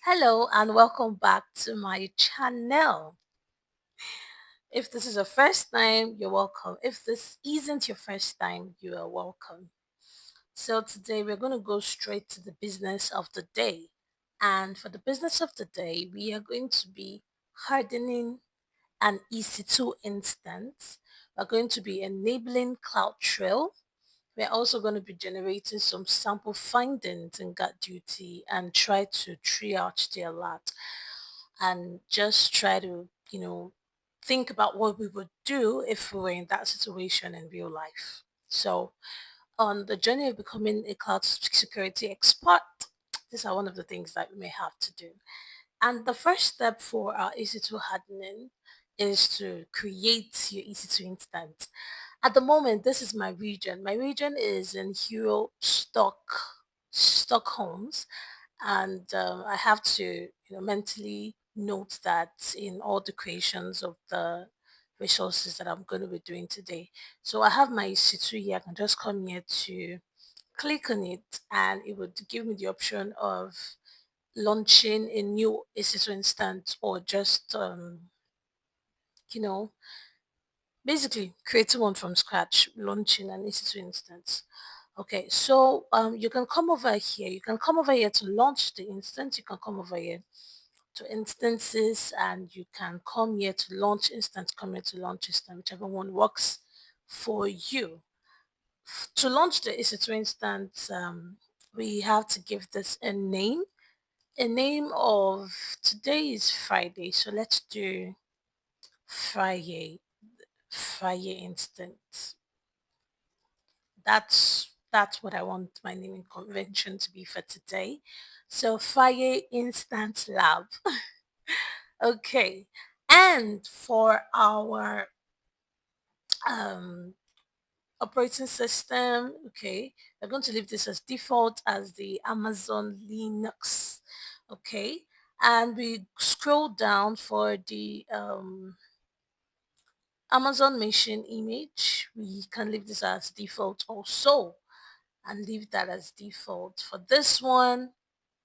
Hello and welcome back to my channel. If this is your first time, you're welcome. If this isn't your first time, you are welcome. So today we're going to go straight to the business of the day. And for the business of the day, we are going to be hardening an EC2 instance. We're going to be enabling CloudTrail. We're also going to be generating some sample findings in guard duty and try to triage the alert and just try to, think about what we would do if we were in that situation in real life. So, on the journey of becoming a cloud security expert, these are one of the things that we may have to do. And the first step for our EC2 hardening is to create your EC2 instance. At the moment, this is my region. My region is in Hero Stockholms, and I have to mentally note that in all the creations of the resources that I'm going to be doing today. So I have my EC2 here. I can just come here to click on it, and it would give me the option of launching a new EC2 instance or just you know basically creating one from scratch, launching an EC2 instance. Okay, so you can come over here. You can come over here to launch the instance. You can come over here to instances, and you can come here to launch instance, come here to launch instance, whichever one works for you. To launch the EC2 instance, we have to give this a name. A name of today is Friday, so let's do Friday instance. That's what I want my naming convention to be for today. So Fire Instant Lab. Okay. And for our um operating system, okay, we're going to leave this as default as the Amazon Linux. Okay. And we scroll down for the Amazon machine image. We can leave this as default also and leave that as default. For this one,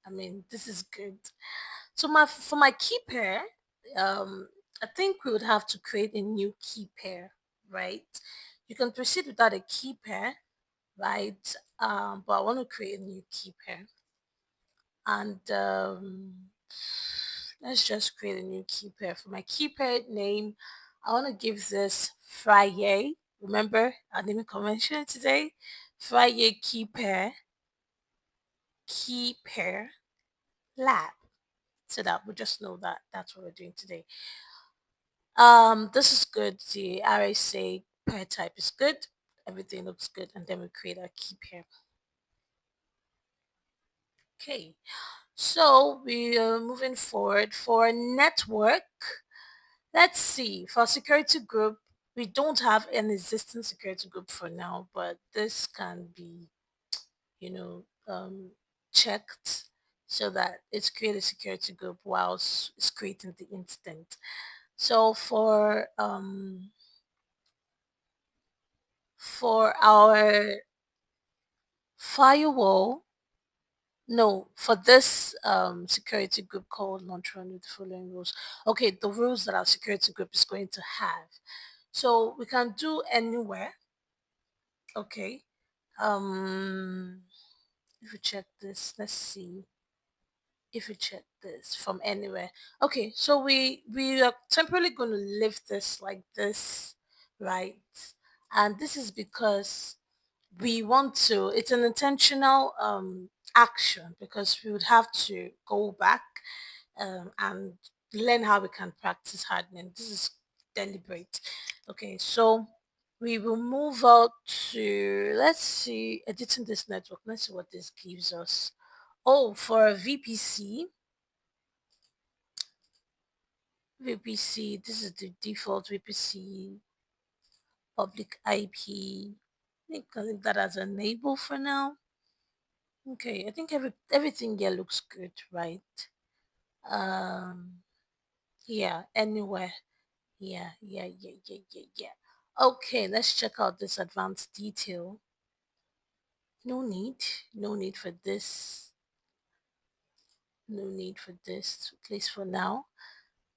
I mean, this is good. So for my key pair, I think we would have to create a new key pair, right? You can proceed without a key pair, right? But I want to create a new key pair, and let's just create a new key pair. For my key pair name, I want to give this Friday. Remember our naming convention today? Friday key pair lab, so that we just know that that's what we're doing today. This is good. The RSA pair type is good. Everything looks good, and then we create our key pair. Okay, so we are moving forward for network. Let's see, for security group, we don't have an existing security group for now, but this can be, you know, checked so that it's create a security group whilst it's creating the instance. So for our firewall, no, for this security group called launch run with the following rules. Okay, the rules that our security group is going to have. So we can do anywhere. Okay. Um if we check this, let's see. If we check this from anywhere. Okay, so we are temporarily going to leave this like this, right? And this is because we want to, it's an intentional action, because we would have to go back and learn how we can practice hardening. This is deliberate. Okay, so we will move out to, let's see, editing this network. Let's see what this gives us. Oh, for a VPC, this is the default VPC public IP. I think I'll leave that as enable for now. Okay, I think everything here looks good, right? Um, yeah, anywhere. Yeah. Okay, let's check out this advanced detail. No need for this. No need for this, at least for now.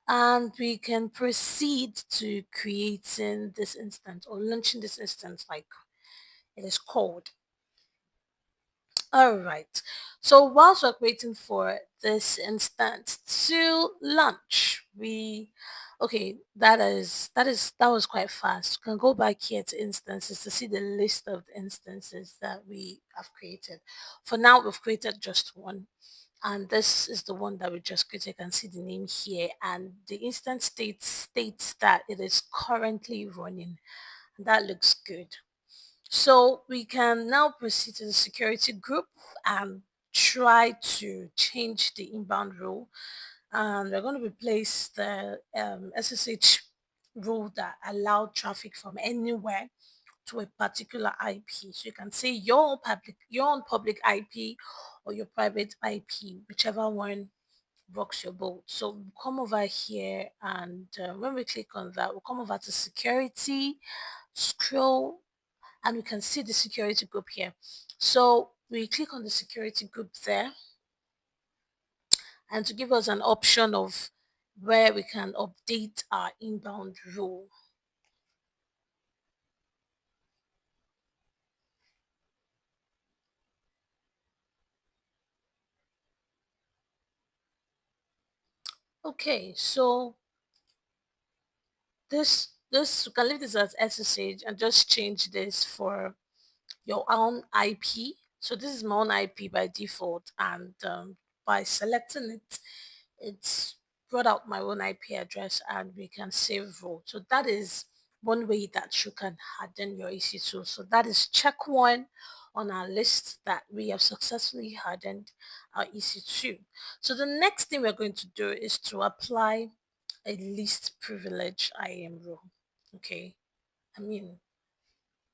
And we can proceed to creating this instance or launching this instance like it is called. All right. So whilst we're waiting for this instance to launch, that was quite fast. We can go back here to instances to see the list of instances that we have created. For now, we've created just one. And this is the one that we just created. You can see the name here, and the instance states that it is currently running. And that looks good. So we can now proceed to the security group and try to change the inbound rule. And we're going to replace the SSH rule that allow traffic from anywhere to a particular IP. So you can say your own public IP or your private IP, whichever one rocks your boat. So we'll come over here, and when we click on that, we'll come over to security, scroll, and we can see the security group here. So we click on the security group there, and to give us an option of where we can update our inbound rule. Okay, so this we can leave this as SSH and just change this for your own IP. So this is my own IP by default, and by selecting it, it's brought out my own IP address, and we can save role. So that is one way that you can harden your EC2. So that is check one on our list that we have successfully hardened our EC2. So the next thing we're going to do is to apply a least privilege IAM rule. Okay. I mean,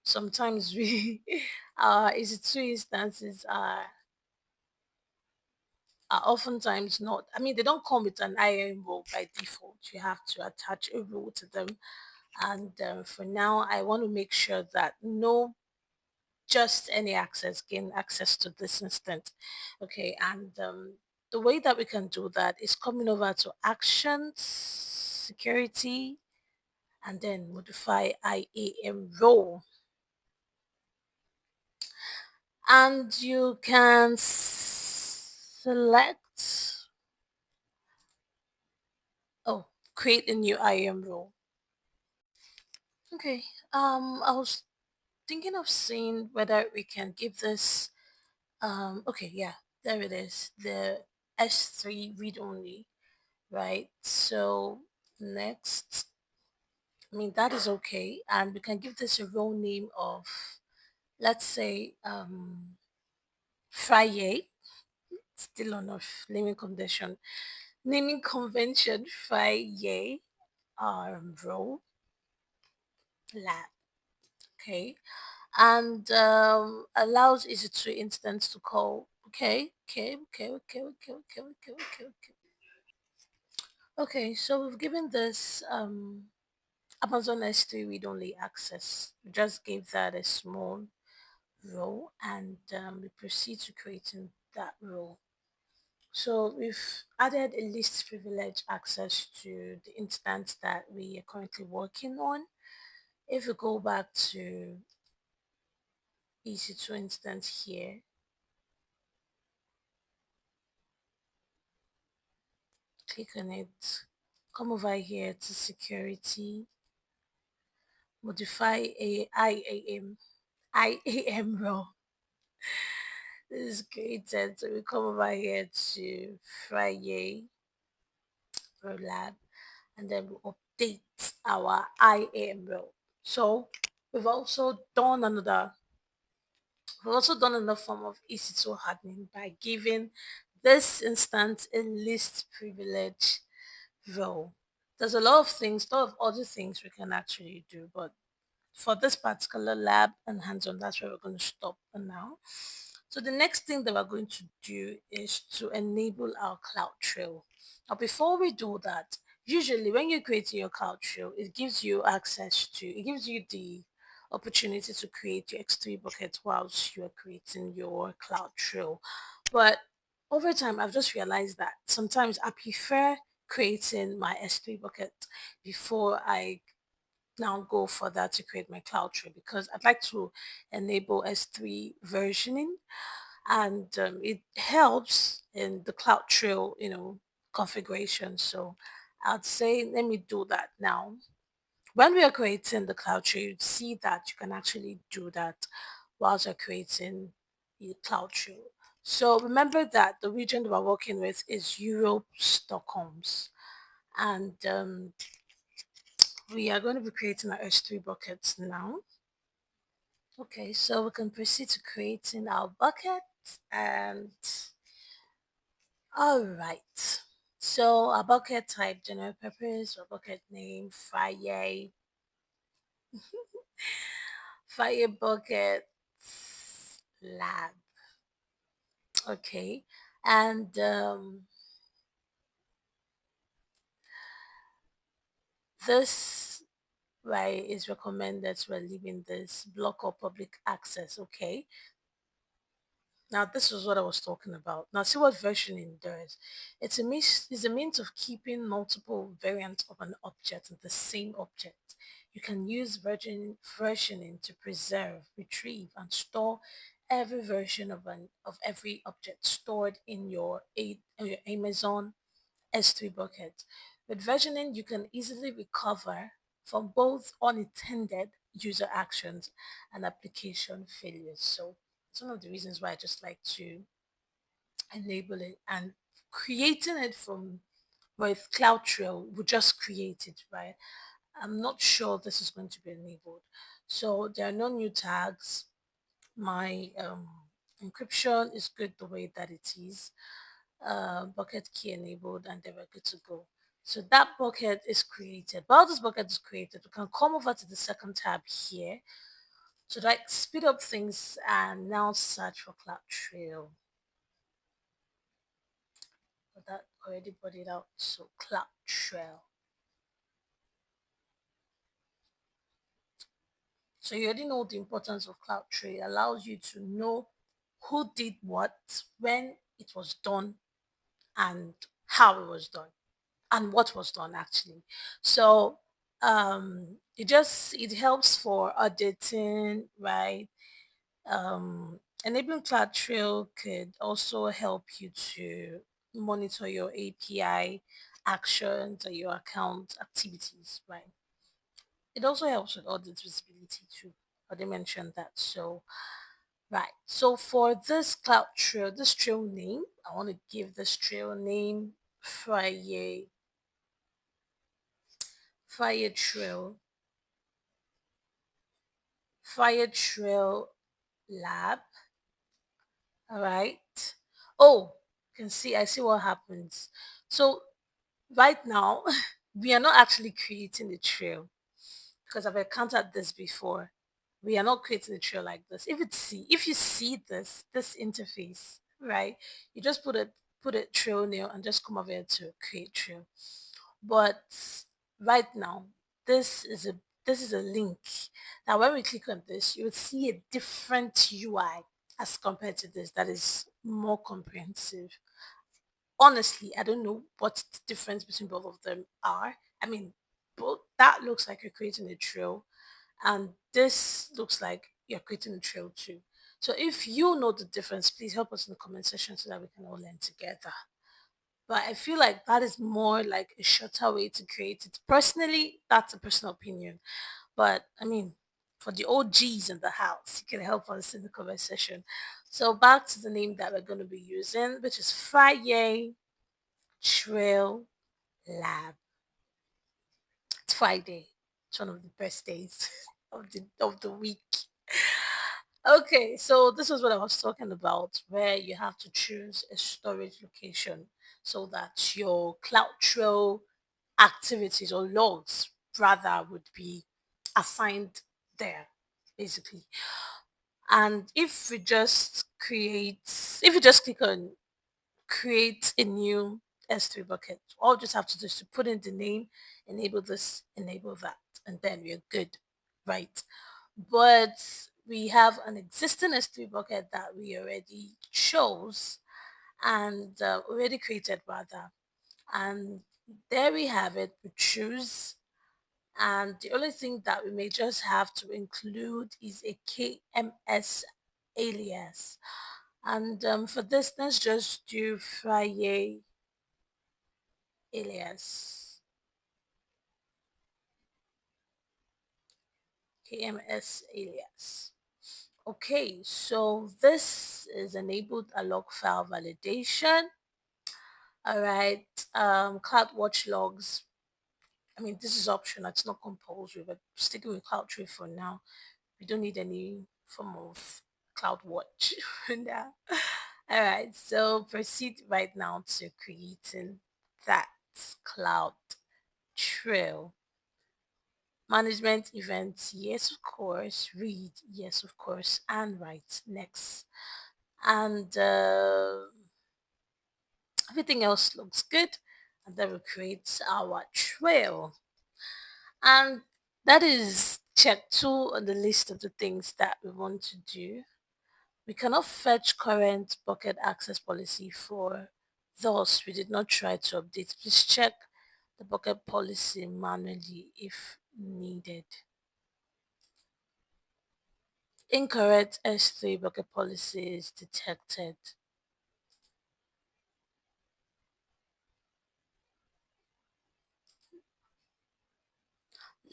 sometimes we EC2 instances are oftentimes not. I mean, they don't come with an IAM role by default. You have to attach a rule to them. And for now, I want to make sure that no just any access gain access to this instance. Okay, and the way that we can do that is coming over to actions, security, and then modify IAM role. And you can select, oh, create a new IAM role. Okay, I was thinking of seeing whether we can give this, okay, yeah, there it is, the S3 read only, right? So next, I mean, that is okay. And we can give this a role name of, let's say, Friday, still on of naming convention, Friday, role lab, okay? And allows EC2 instance to call. Okay. Okay, so we've given this Amazon S3 read only access. We just gave that a small role, and we proceed to creating that role. So we've added a least privilege access to the instance that we are currently working on. If we go back to EC2 instance here, click on it, come over here to security, modify a IAM role. This is created. So we come over here to Friday lab, and then we update our IAM role. So we've also done another we've also done another form of EC2 hardening by giving this instance a least privilege role. There's a lot of things, a lot of other things we can actually do, but for this particular lab and hands-on, that's where we're going to stop for now. So the next thing that we're going to do is to enable our CloudTrail. Now, before we do that, usually when you're creating your CloudTrail, it gives you the opportunity to create your X3 bucket whilst you're creating your CloudTrail. But over time, I've just realized that sometimes I prefer creating my S3 bucket before I now go further to create my CloudTrail, because I'd like to enable S3 versioning, and it helps in the CloudTrail, configuration. So I'd say let me do that now. When we are creating the CloudTrail, you'd see that you can actually do that whilst you're creating the CloudTrail. So remember that the region we're working with is Europe, Stockholm's, and we are going to be creating our S3 buckets now. Okay, so we can proceed to creating our bucket, and all right. So our bucket type, general purpose, our bucket name, fire bucket lab. Okay, and this right is recommended, so we're leaving this block or public access. Okay, now this is what I was talking about. Now see what versioning does. It's a means of keeping multiple variants of an object in the same object. You can use versioning to preserve, retrieve, and store every version of every object stored in your Amazon S3 bucket. With versioning, you can easily recover from both unintended user actions and application failures. So it's one of the reasons why I just like to enable it, and creating it from with CloudTrail will just create it, right? I'm not sure this is going to be enabled. So there are no new tags. My encryption is good the way that it is. Bucket key enabled, and then we're good to go. So that bucket is created. While this bucket is created, we can come over to the second tab here to like speed up things and now search for CloudTrail. But that already put it out. So CloudTrail. So you already know the importance of CloudTrail. It allows you to know who did what, when it was done, and how it was done, and what was done actually. So it helps for auditing, right? Enabling CloudTrail could also help you to monitor your API actions and your account activities, right? It also helps with audit visibility too. I did mention that. So right. So for this CloudTrail, this trail name, I want to give this trail name Fire Fire Trail Fire Trail Lab. All right. Oh, you can see, I see what happens. So right now, we are not actually creating the trail, because I've encountered this before. We are not creating a trail like this. If you see this interface, right, you just put a trail nail and just come over here to create trail. But right now, this is a this is a link. Now when we click on this, you will see a different UI as compared to this that is more comprehensive. Honestly, I don't know what the difference between both of them are. I mean, both that looks like you're creating a trail, and this looks like you're creating a trail too. So if you know the difference, please help us in the comment section so that we can all learn together. But I feel like that is more like a shorter way to create it. Personally, that's a personal opinion. But I mean, for the OGs in the house, you can help us in the comment section. So back to the name that we're going to be using, which is Friday Trail Lab. It's Friday. It's one of the best days of the week. Okay, so this is what I was talking about, where you have to choose a storage location so that your CloudTrail activities or logs rather would be assigned there, basically. And if you just click on create a new S3 bucket. All you just have to do is to put in the name, enable this, enable that, and then we're good, right? But we have an existing S3 bucket that we already chose, and already created rather. And there we have it. We choose, and the only thing that we may just have to include is a KMS alias. And for this, let's just do Friday alias. KMS alias. Okay, so this is enabled a log file validation. All right, CloudWatch logs. I mean, this is optional, it's not compulsory, but sticking with CloudTrail for now. We don't need any form of CloudWatch for now. All right, so proceed right now to creating that cloud trail. Management events, yes, of course. Read, yes, of course. And write, next. And everything else looks good. And then we create our trail. And that is check two on the list of the things that we want to do. We cannot fetch current bucket access policy for those we did not try to update. Please check the bucket policy manually if needed. Incorrect S3 bucket policy is detected.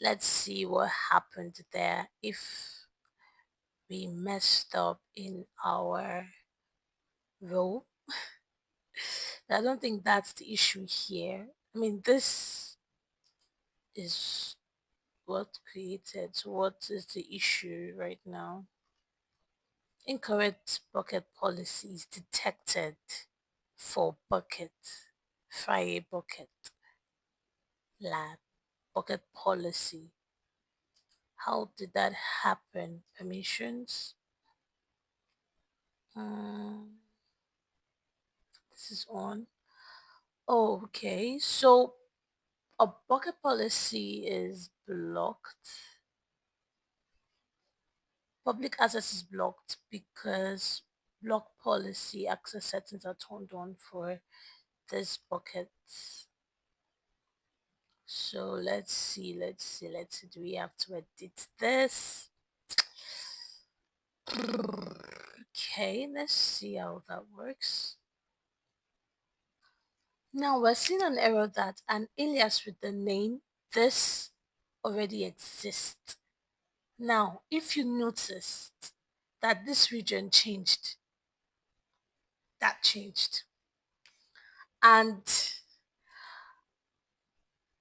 Let's see what happened there if we messed up in our row. I don't think that's the issue here. I mean, this is what created. So what is the issue right now? Incorrect bucket policies detected for bucket, Friday bucket, lab, bucket policy. How did that happen? Permissions. Um, this is on. Oh, okay. So a bucket policy is blocked. Public access is blocked because block policy access settings are turned on for this bucket. So let's see. Do we have to edit this? Okay, let's see how that works. Now we're seeing an error that an alias with the name this already exists. Now, if you noticed that this region changed, that changed. And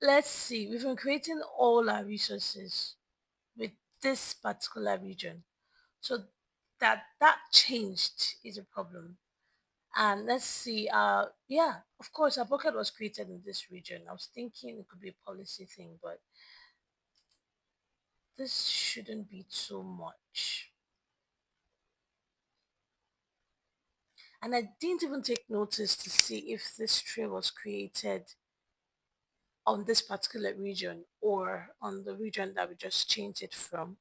let's see, we've been creating all our resources with this particular region. So that changed is a problem. And let's see, yeah, of course, our bucket was created in this region. I was thinking it could be a policy thing, but this shouldn't be too much. And I didn't even take notice to see if this tree was created on this particular region or on the region that we just changed it from.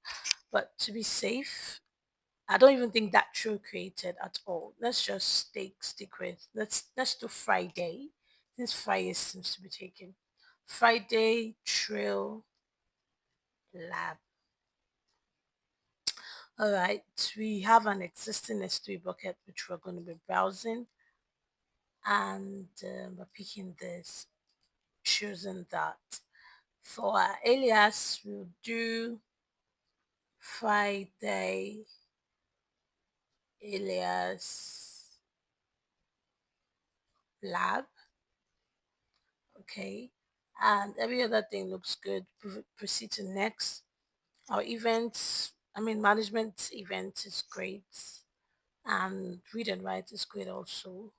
But to be safe, I don't even think that tree created at all. Let's just stick with let's do Friday. Since Friday seems to be taken. Friday Trail Lab. All right, we have an existing S3 bucket which we're going to be browsing, and we're picking this, choosing that. For our alias, we'll do Friday alias lab. Okay, and every other thing looks good. Proceed to next. Our events, I mean, management event is great, and read and write is great also.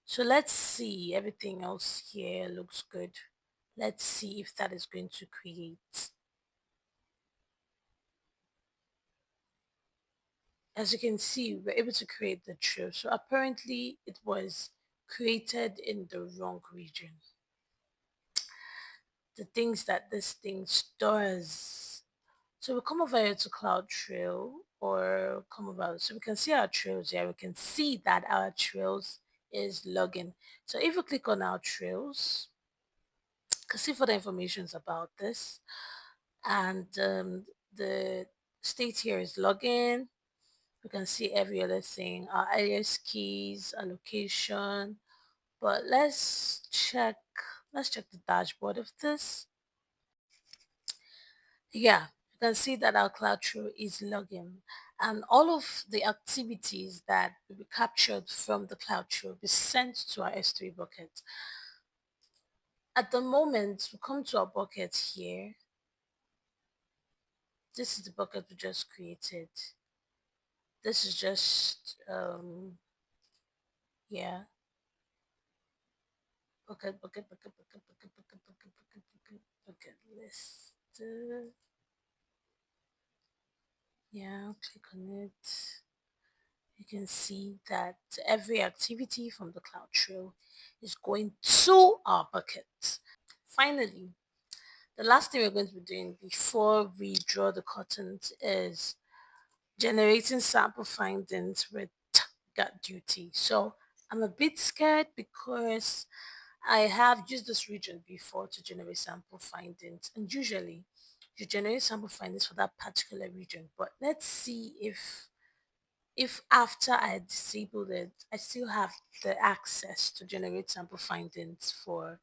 So let's see, everything else here looks good. Let's see if that is going to create. As you can see, we're able to create the trail. So apparently it was created in the wrong region. The things that this thing stores. So we come over here to CloudTrail or come over, so we can see our trails here. We can see that our trails is login. So if you click on our trails, you can see further informations about this. And the state here is login. You can see every other thing, our alias keys, our location. But let's check the dashboard of this. Yeah, you can see that our CloudTrail is logging, and all of the activities that will be captured from the CloudTrail will be sent to our S3 bucket. At the moment, we come to our bucket here. This is the bucket we just created. This is just yeah, bucket list. Yeah, click on it. You can see that every activity from the CloudTrail is going to our bucket. Finally, the last thing we're going to be doing before we draw the curtains is generating sample findings with gut duty. So I'm a bit scared because I have used this region before to generate sample findings, and usually you generate sample findings for that particular region. But let's see if after I disabled it, I still have the access to generate sample findings for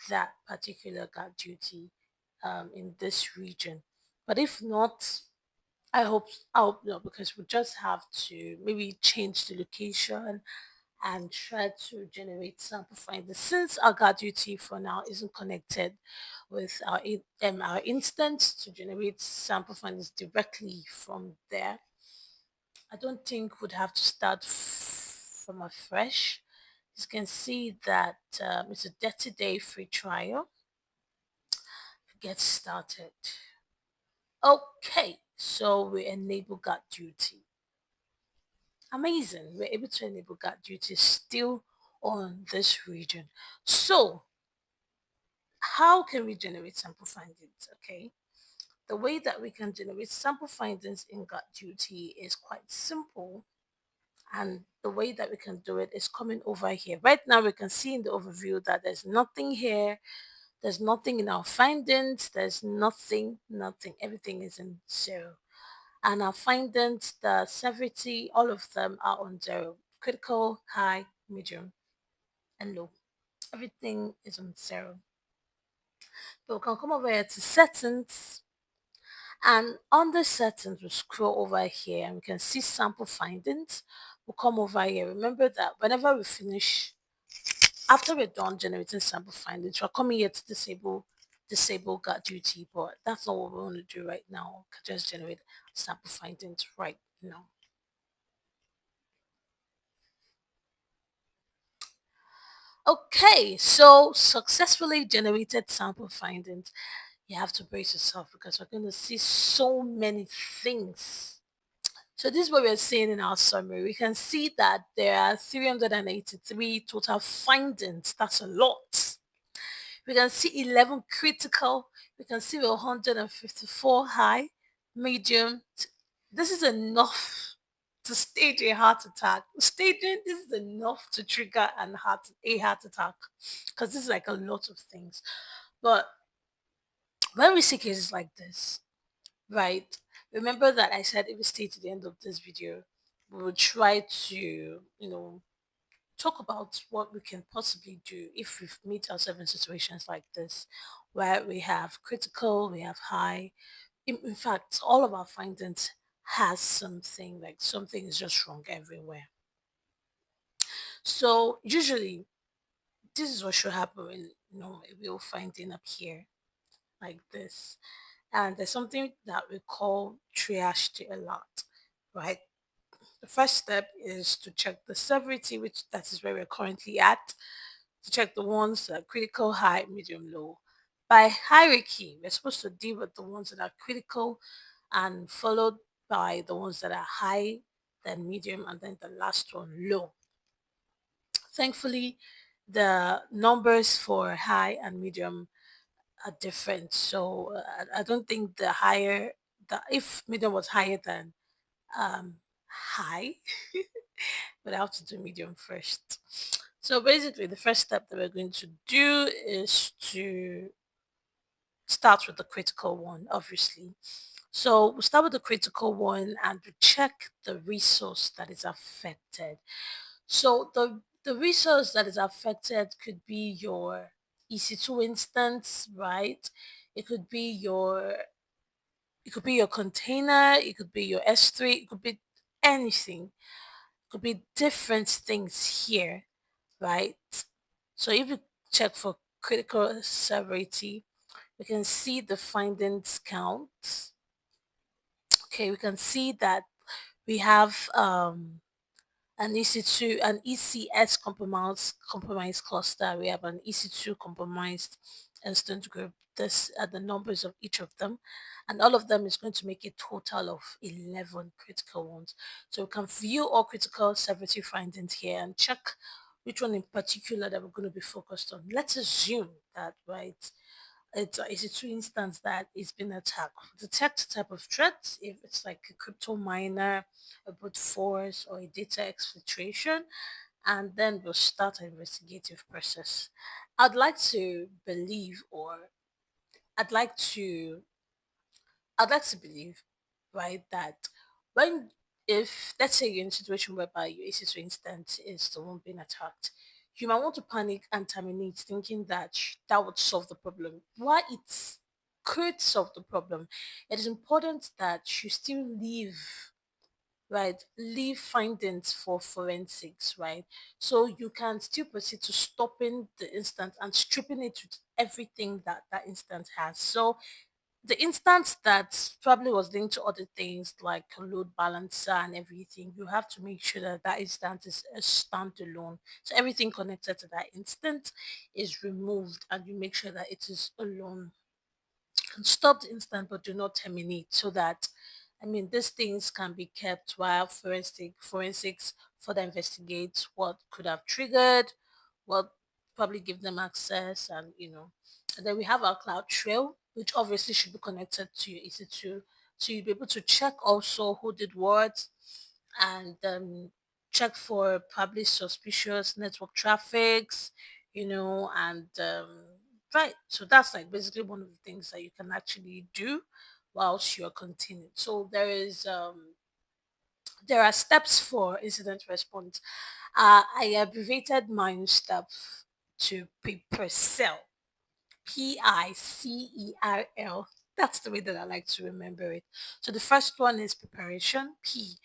that particular guard duty in this region. But if not, I hope not, because we just have to maybe change the location and try to generate sample findings. Since our guard duty for now isn't connected with our instance to generate sample findings directly from there, I don't think we'd have to start from afresh. You can see that it's a 30-day free trial. Get started. Okay, so we enable guard duty. Amazing. We're able to enable guard duty still on this region. So how can we generate sample findings? Okay. The way that we can generate sample findings in guard duty is quite simple. And the way that we can do it is coming over here. Right now, we can see in the overview that there's nothing here. There's nothing in our findings. There's nothing. Everything is in zero. And our findings, the severity, all of them are on zero. Critical, high, medium, and low. Everything is on zero. But we can come over here to settings. And under settings, we'll scroll over here and we can see sample findings. We'll come over here. Remember that whenever we finish, after we're done generating sample findings, we're coming here to disable guard duty, but that's not what we want to do right now. We can just generate sample findings right now. Okay, so successfully generated sample findings. You have to brace yourself because we're going to see so many things. So this is what we're seeing in our summary. We can see that there are 383 total findings. That's a lot. We can see 11 critical. We can see 154 high, medium. This is enough to stage a heart attack. Staging this is enough to trigger a heart attack because this is like a lot of things. But when we see cases like this, right? Remember that I said if we stay to the end of this video, we will try to, talk about what we can possibly do if we meet ourselves in situations like this, where we have critical, we have high. In fact, all of our findings has something like something is just wrong everywhere. So usually, this is what should happen when we're finding up here like this. And there's something that we call triage to alert, right? The first step is to check the severity, which that is where we're currently at, to check the ones that are critical, high, medium, low. By hierarchy, we're supposed to deal with the ones that are critical and followed by the ones that are high, then medium, and then the last one low. Thankfully, the numbers for high and medium are different. So I don't think if medium was higher than high, but I have to do medium first. So basically, the first step that we're going to do is to start with the critical one, obviously. So we'll start with the critical one and we check the resource that is affected. So the resource that is affected could be your EC2 instance, right? It could be your container, it could be your S3, it could be anything. It could be different things here, right? So if you check for critical severity, we can see the findings count. Okay, we can see that we have an EC2, an ECS compromised cluster. We have an EC2 compromised instance group. This are the numbers of each of them, and all of them is going to make a total of 11 critical ones. So we can view all critical severity findings here and check which one in particular that we're going to be focused on. Let's assume that, right, it's a true instance that it's been attacked. Detect type of threat, if it's like a crypto miner, a brute force, or a data exfiltration, and then we'll start an investigative process. I'd like to believe, or I'd like to I'd like to believe, right, that when if let's say you're in a situation whereby your EC2 instance is the one being attacked, you might want to panic and terminate, thinking that that would solve the problem. Why it could solve the problem, it is important that you still leave, right, leave findings for forensics, right, so you can still proceed to stopping the instance and stripping it with everything that that instance has. So the instance that probably was linked to other things like a load balancer and everything, you have to make sure that that instance is a standalone. So everything connected to that instance is removed and you make sure that it is alone. You can stop the instance but do not terminate, so that, I mean, these things can be kept while forensics further investigates what could have triggered, what probably give them access, and and then we have our CloudTrail, which obviously should be connected to your EC2. So you'll be able to check also who did what, and check for probably suspicious network traffics, and right. So that's like basically one of the things that you can actually do whilst you're continuing. So there are steps for incident response. I abbreviated mine stuff to PICERL. PICERL. That's the way that I like to remember it. So the first one is preparation, P.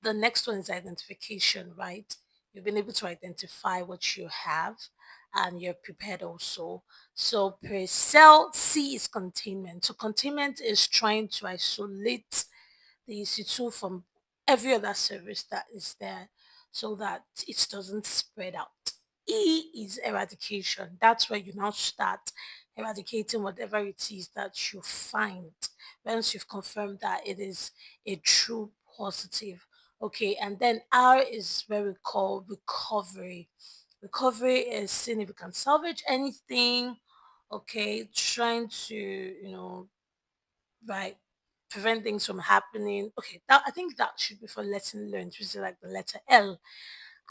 The next one is identification, right? You've been able to identify what you have and you're prepared also. So per cell, C is containment. So containment is trying to isolate the EC2 from every other service that is there so that it doesn't spread out. E is eradication. That's where you now start eradicating whatever it is that you find once you've confirmed that it is a true positive. Okay, and then R is where we call recovery. Recovery is seeing if you can salvage anything. Okay, trying to, right, prevent things from happening. Okay, that I think that should be for lesson learned, which is like the letter L.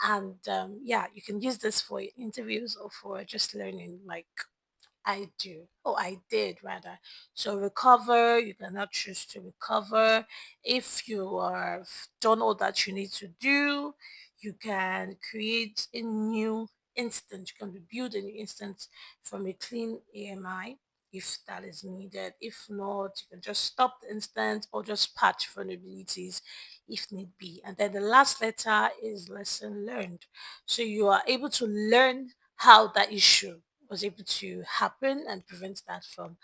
And yeah, you can use this for interviews or for just learning, like I do. Oh, I did rather. So recover, you cannot choose to recover. If you are done all that you need to do, you can create a new instance. You can rebuild a new instance from a clean AMI if that is needed. If not, you can just stop the instance or just patch vulnerabilities if need be. And then the last letter is lesson learned. So you are able to learn how that issue was able to happen and prevent that from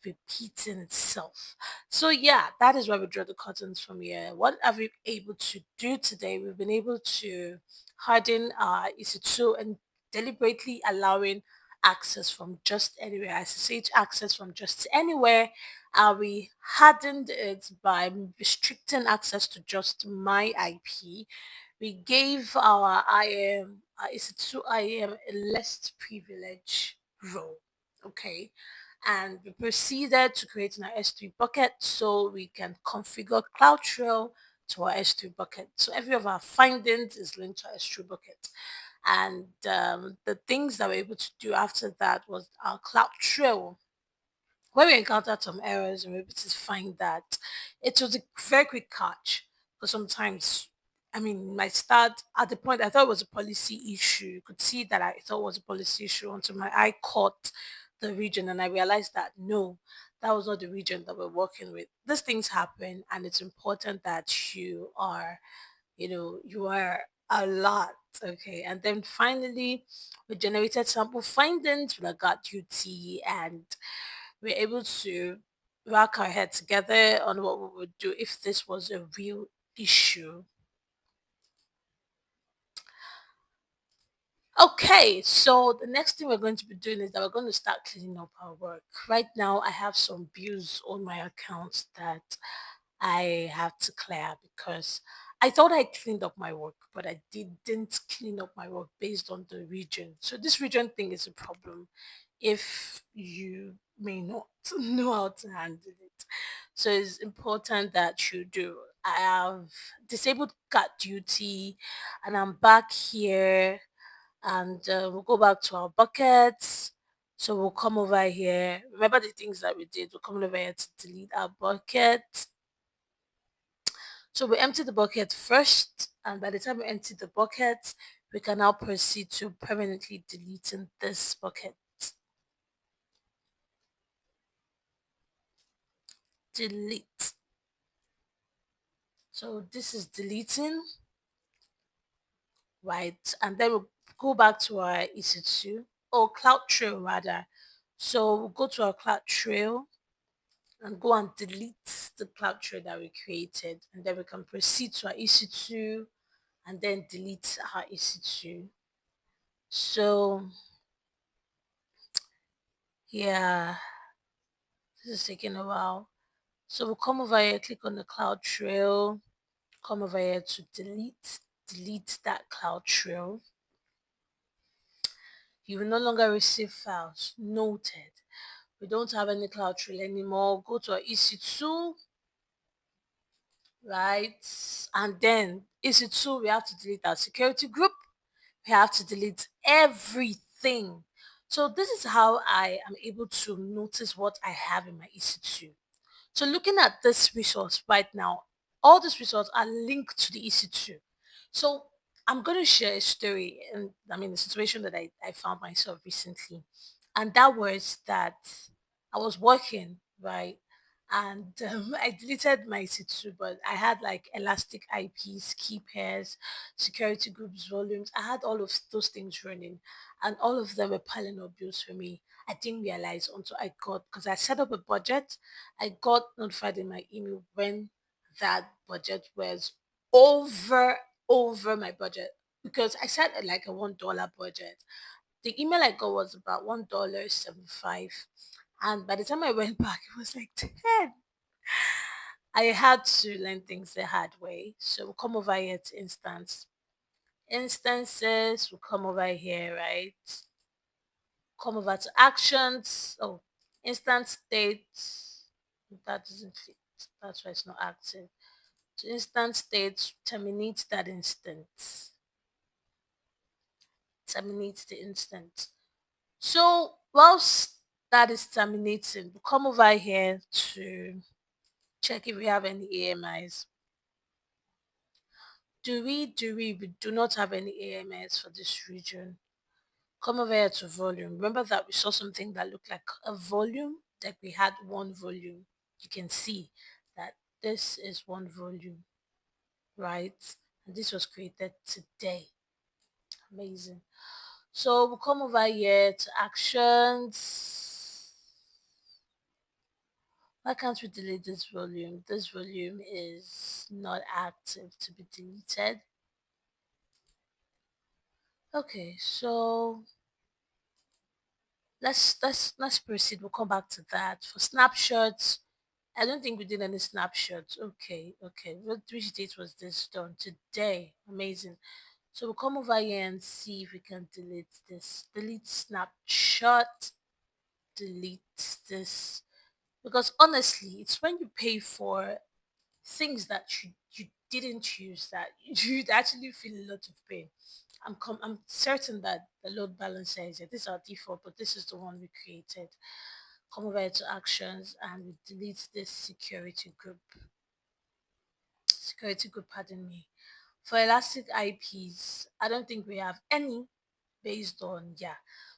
repeating itself. So yeah, that is where we draw the curtains from here. What have we been able to do today? We've been able to harden our EC2 and deliberately allowing access from just anywhere. I SSH access from just anywhere. We hardened it by restricting access to just my IP. We gave our IAM, EC2 IAM a less privilege role. Okay, and we proceeded to create an S3 bucket so we can configure CloudTrail to our S3 bucket. So every of our findings is linked to our S3 bucket. And the things that we're able to do after that was our CloudTrail. When we encountered some errors and we were able to find that, it was a very quick catch. Because sometimes, I mean, my start at the point I thought it was a policy issue. You could see that I thought it was a policy issue until my eye caught the region and I realized that no, that was not the region that we're working with. These things happen, and it's important that you are a lot. Okay. And then finally, we generated sample findings with a gut duty, and we're able to whack our head together on what we would do if this was a real issue. Okay, so the next thing we're going to be doing is that we're going to start cleaning up our work. Right now, I have some bills on my account that I have to clear because I thought I cleaned up my work, but I didn't clean up my work based on the region. So this region thing is a problem if you may not know how to handle it. So it's important that you do. I have disabled guard duty and I'm back here, and we'll go back to our buckets. So we'll come over here. Remember the things that we did. We'll come over here to delete our bucket. So we empty the bucket first, and by the time we empty the bucket, we can now proceed to permanently deleting this bucket. Delete. So this is deleting, right? And then we'll go back to our EC2 or CloudTrail rather. So we'll go to our CloudTrail and go and delete the CloudTrail that we created, and then we can proceed to our EC2 and then delete our EC2. So yeah, this is taking a while. So we'll come over here, click on the CloudTrail, come over here to delete that CloudTrail. You will no longer receive files. Noted. We don't have any CloudTrail anymore. Go to our EC2, right? And then EC2, we have to delete our security group. We have to delete everything. So this is how I am able to notice what I have in my EC2. So looking at this resource right now, all these resources are linked to the EC2. So I'm going to share a story, and I mean, the situation that I found myself recently. And that was that I was working, right? And I deleted my EC2, but I had like elastic IPs, key pairs, security groups, volumes. I had all of those things running, and all of them were piling up bills for me. I didn't realize until I got, because I set up a budget, I got notified in my email when that budget was over over my budget, because I set like a $1 budget. The email I got was about $1.75, and by the time I went back, it was like 10. I had to learn things the hard way. So we'll come over here to instances. We'll come over here, right? Come over to actions. Oh, instant state. That doesn't fit. That's why it's not active. To instant state, terminate that instance. Terminate the instance. So whilst that is terminating, we'll come over here to check if we have any AMIs. We do not have any AMIs for this region. Come over here to volume. Remember that we saw something that looked like a volume, like we had one volume. You can see that this is one volume, right? And this was created today. Amazing. So we'll come over here to actions. Why can't we delete this volume? This volume is not active to be deleted. Okay, so let's proceed. We'll come back to that. For snapshots, I don't think we did any snapshots. Okay. Which date was this done? Today. Amazing. So we'll come over here and see if we can delete this. Delete snapshot. Delete this. Because honestly, it's when you pay for things that you didn't use that, you'd actually feel a lot of pain. I'm certain that the load balancer is it. This is our default, but this is the one we created. Come over to actions and we delete this security group, pardon me. For elastic IPs, I don't think we have any based on, yeah.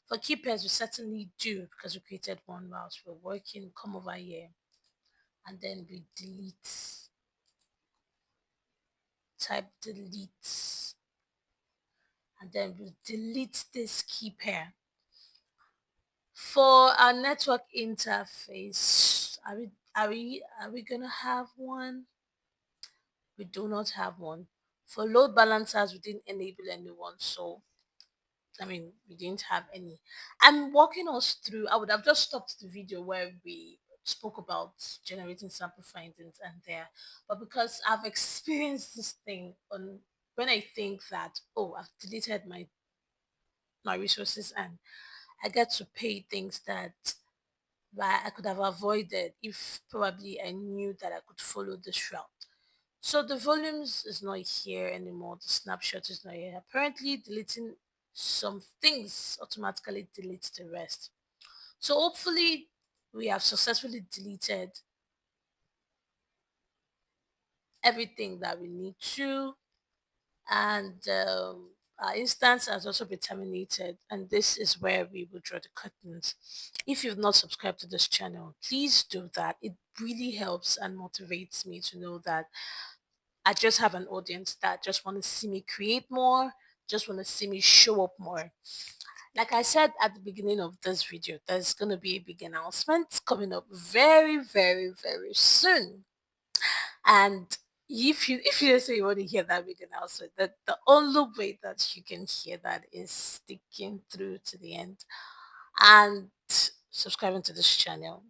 For key pairs, we certainly do because we created one whilst we're working. Come over here and then we type delete, and then we delete this key pair. For our network interface, are we gonna have one? We do not have one. For load balancers, we didn't enable anyone, so I mean, we didn't have any. I'm walking us through. I would have just stopped the video where we spoke about generating sample findings and there, but because I've experienced this thing on when I think that, oh, I've deleted my resources and I get to pay things that I could have avoided if probably I knew that I could follow this route. So the volumes is not here anymore. The snapshot is not here. Apparently, deleting some things automatically deletes the rest. So hopefully, we have successfully deleted everything that we need to, and our instance has also been terminated. And this is where we will draw the curtains. If you've not subscribed to this channel, please do that. It really helps and motivates me to know that I just have an audience that just want to see me create more, just want to see me show up more. Like I said at the beginning of this video, there's going to be a big announcement coming up very, very, very soon. And if you say you want to hear that big announcement, that the only way that you can hear that is sticking through to the end and subscribing to this channel.